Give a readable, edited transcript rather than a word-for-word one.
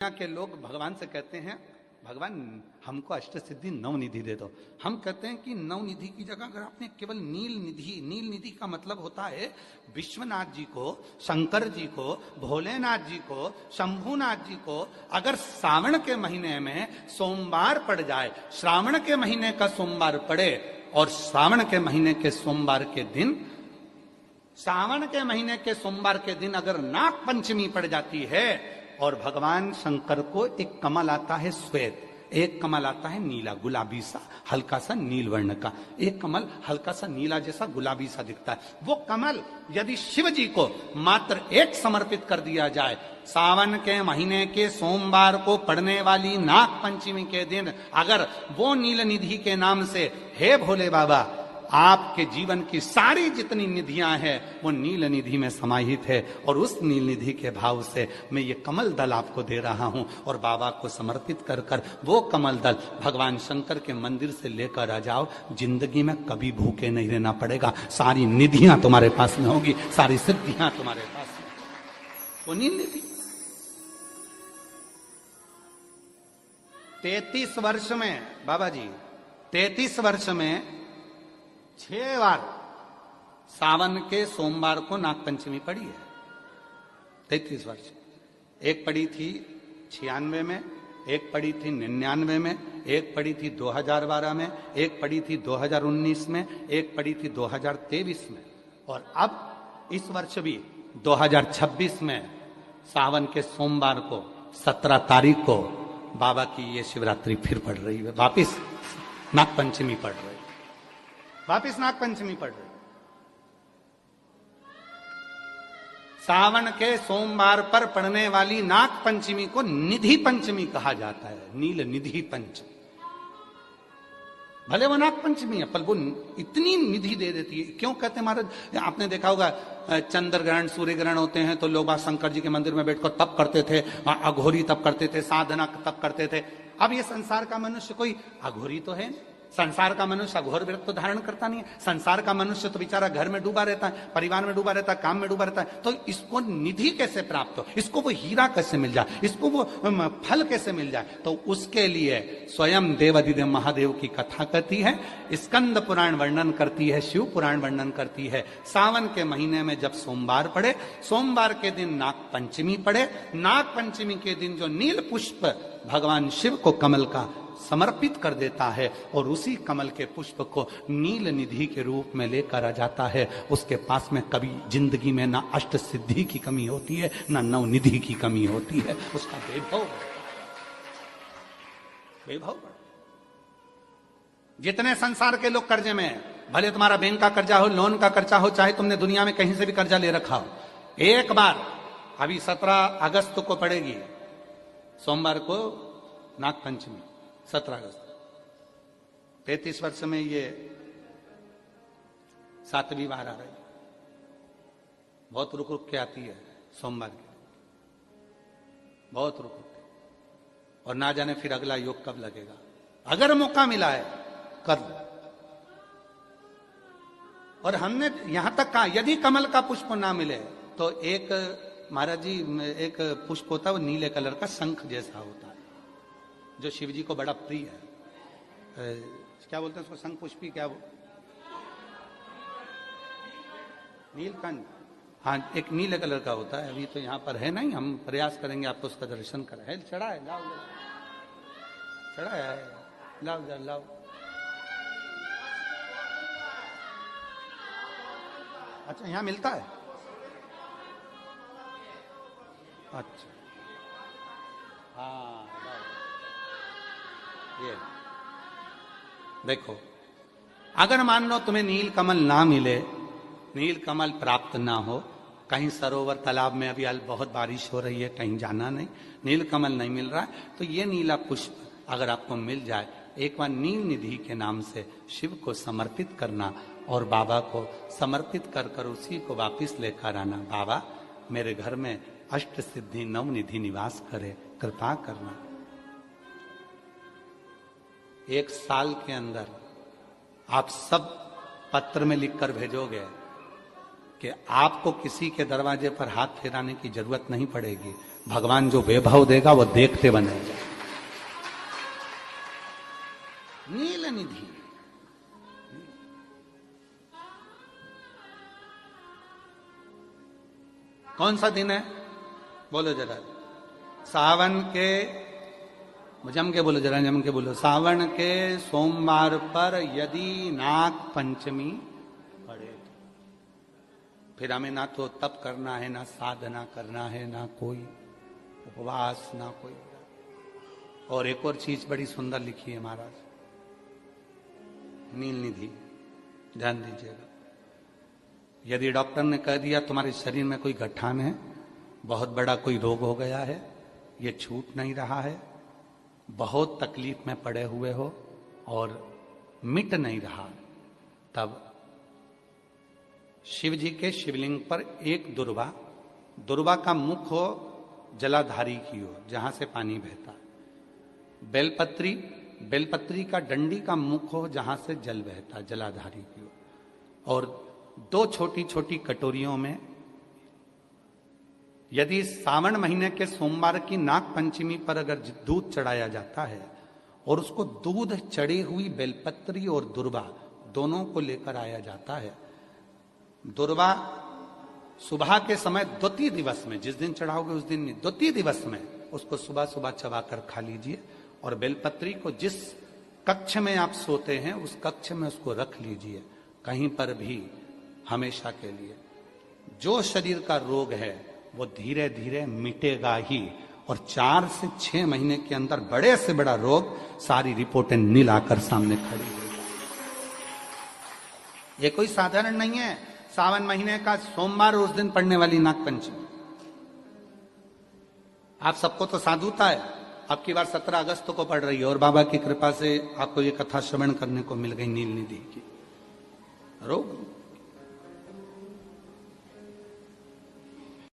दुनिया के लोग भगवान से कहते हैं, भगवान हमको अष्ट सिद्धि नवनिधि दे दो। हम कहते हैं कि नवनिधि की जगह अगर आपने केवल नील निधि का मतलब होता है विश्वनाथ जी को, शंकर जी को, भोलेनाथ जी को, शंभुनाथ जी को अगर श्रावण के महीने में सोमवार पड़ जाए, श्रावण के महीने का सोमवार पड़े और श्रावण के महीने के सोमवार के दिन, श्रावण के महीने के सोमवार के दिन अगर नाग पंचमी पड़ जाती है और भगवान शंकर को एक कमल आता है श्वेत, एक कमल आता है नीला गुलाबी सा हल्का सा नील वर्ण का, एक कमल हल्का सा नीला जैसा गुलाबी सा दिखता है। वो कमल यदि शिव जी को मात्र एक समर्पित कर दिया जाए, सावन के महीने के सोमवार को पड़ने वाली नाग पंचमी के दिन अगर वो नील निधि के नाम से, हे भोले बाबा आपके जीवन की सारी जितनी निधियां हैं वो नील निधि में समाहित है, और उस नील निधि के भाव से मैं ये कमल दल आपको दे रहा हूं और बाबा को समर्पित कर कर वो कमल दल भगवान शंकर के मंदिर से लेकर आ जाओ, जिंदगी में कभी भूखे नहीं रहना पड़ेगा, सारी निधियां तुम्हारे पास में होगी, सारी सिद्धियां तुम्हारे पास में। वो नील निधि 33 वर्ष में बाबा जी 33 वर्ष में 6 बार सावन के सोमवार को नागपंचमी पड़ी है। 33 वर्ष, एक पड़ी थी 96 में, एक पड़ी थी 99 में, एक पड़ी थी 2012 में, एक पड़ी थी 2019 में, एक पड़ी थी 2023 में, और अब इस वर्ष भी 2026 में सावन के सोमवार को 17 तारीख को बाबा की ये शिवरात्रि फिर पड़ रही है, वापिस नागपंचमी पड़ रही है, वापिस नागपंचमी पड़ रही। सावन के सोमवार पर पड़ने वाली नाग पंचमी को निधि पंचमी कहा जाता है, नील निधि पंचमी। भले वो नाग पंचमी है पर वो इतनी निधि दे देती है। क्यों कहते हैं महाराज, आपने देखा होगा चंद्र ग्रहण सूर्य ग्रहण होते हैं तो लोग शंकर जी के मंदिर में बैठकर तप करते थे, अघोरी तप करते थे, साधना तप करते थे। अब ये संसार का मनुष्य कोई अघोरी तो है, संसार का मनुष्य अघोर व्रत तो धारण करता नहीं है। संसार का मनुष्य तो बेचारा घर में डूबा रहता है, परिवार में डूबा रहता है, काम में डूबा रहता है। तो इसको निधि कैसे प्राप्त हो, इसको वो हीरा कैसे मिल जाए, इसको वो फल कैसे मिल जाए, तो उसके लिए स्वयं देवाधिदेव महादेव की कथा कहती है, स्कंद पुराण वर्णन करती है, शिव पुराण वर्णन करती है। सावन के महीने में जब सोमवार पड़े, सोमवार के दिन नाग पंचमी पड़े, नाग पंचमी के दिन जो नील पुष्प भगवान शिव को कमल का समर्पित कर देता है और उसी कमल के पुष्प को नील निधि के रूप में लेकर आ जाता है, उसके पास में कभी जिंदगी में ना अष्ट सिद्धि की कमी होती है ना नव निधि की कमी होती है। उसका वैभव जितने संसार के लोग कर्जे में, भले तुम्हारा बैंक का कर्जा हो, लोन का कर्जा हो, चाहे तुमने दुनिया में कहीं से भी कर्जा ले रखा हो, एक बार अभी 17 अगस्त को पड़ेगी, सोमवार को नागपंचमी 17 अगस्त, 33 वर्ष में ये 7वीं बार आ रही, बहुत रुक रुक के आती है सोमवार की, बहुत रुक रुक के, और ना जाने फिर अगला योग कब लगेगा। अगर मौका मिला है कर लो। और हमने यहां तक कहा यदि कमल का पुष्प ना मिले तो एक महाराज जी एक पुष्प होता है, वो नीले कलर का शंख जैसा होता है जो शिव जी को बड़ा प्रिय है। क्या बोलते हैं उसको, शंख पुष्पी, क्या वो नीलकंठ, हाँ एक नीले कलर का होता है। अभी तो यहाँ पर है नहीं, हम प्रयास करेंगे आपको उसका दर्शन कराए। चढ़ा है, लाओ चढ़ा है, लाओ लाओ। अच्छा यहाँ मिलता है, अच्छा हाँ ये देखो, अगर मान लो तुम्हें नील कमल ना मिले, नील कमल प्राप्त ना हो, कहीं सरोवर तालाब में अभी बहुत बारिश हो रही है, कहीं जाना नहीं, नील कमल नहीं मिल रहा है, तो ये नीला पुष्प अगर आपको मिल जाए, एक बार नील निधि के नाम से शिव को समर्पित करना और बाबा को समर्पित कर कर उसी को वापिस लेकर आना। बाबा मेरे घर में अष्ट सिद्धि नव निधि निवास करे, कृपा करना। 1 साल के अंदर आप सब पत्र में लिखकर भेजोगे, कि आपको किसी के दरवाजे पर हाथ फेराने की जरूरत नहीं पड़ेगी। भगवान जो वैभव देगा वो देखते बनेगा। नील निधि, कौन सा दिन है बोलो जरा? सावन के, जम के बोलो जरा, जम के बोलो। सावन के सोमवार पर यदि नाग पंचमी पड़े तो फिर हमें ना तो तप करना है, ना साधना करना है, ना कोई उपवास, ना कोई। और एक और चीज बड़ी सुंदर लिखी है महाराज, नील निधि, ध्यान दीजिएगा। यदि डॉक्टर ने कह दिया तुम्हारे शरीर में कोई गठान है, बहुत बड़ा कोई रोग हो गया है, ये छूट नहीं रहा है, बहुत तकलीफ में पड़े हुए हो और मिट नहीं रहा, तब शिव जी के शिवलिंग पर एक दुर्वा, दुर्वा का मुख हो जलाधारी की ओर जहां से पानी बहता है। बेलपत्री, बेलपत्री का डंडी का मुख हो जहां से जल बहता, जलाधारी की ओर। और दो छोटी छोटी कटोरियों में यदि सावन महीने के सोमवार की नाग पंचमी पर अगर दूध चढ़ाया जाता है और उसको दूध चढ़ी हुई बेलपत्री और दुर्वा दोनों को लेकर आया जाता है, दुर्वा सुबह के समय द्वितीय दिवस में, जिस दिन चढ़ाओगे उस दिन नहीं, द्वितीय दिवस में उसको सुबह सुबह चबाकर खा लीजिए। और बेलपत्री को जिस कक्ष में आप सोते हैं उस कक्ष में उसको रख लीजिए, कहीं पर भी, हमेशा के लिए। जो शरीर का रोग है वो धीरे धीरे मिटेगा ही, और 4 से 6 महीने के अंदर बड़े से बड़ा रोग सारी रिपोर्टें नील आकर सामने खड़ी होगी। ये कोई साधारण नहीं है सावन महीने का सोमवार उस दिन पड़ने वाली नाग पंचमी। आप सबको तो साधुता है, आपकी बार 17 अगस्त को पड़ रही है और बाबा की कृपा से आपको ये कथा श्रवण करने को मिल गई नील निधि की। रोग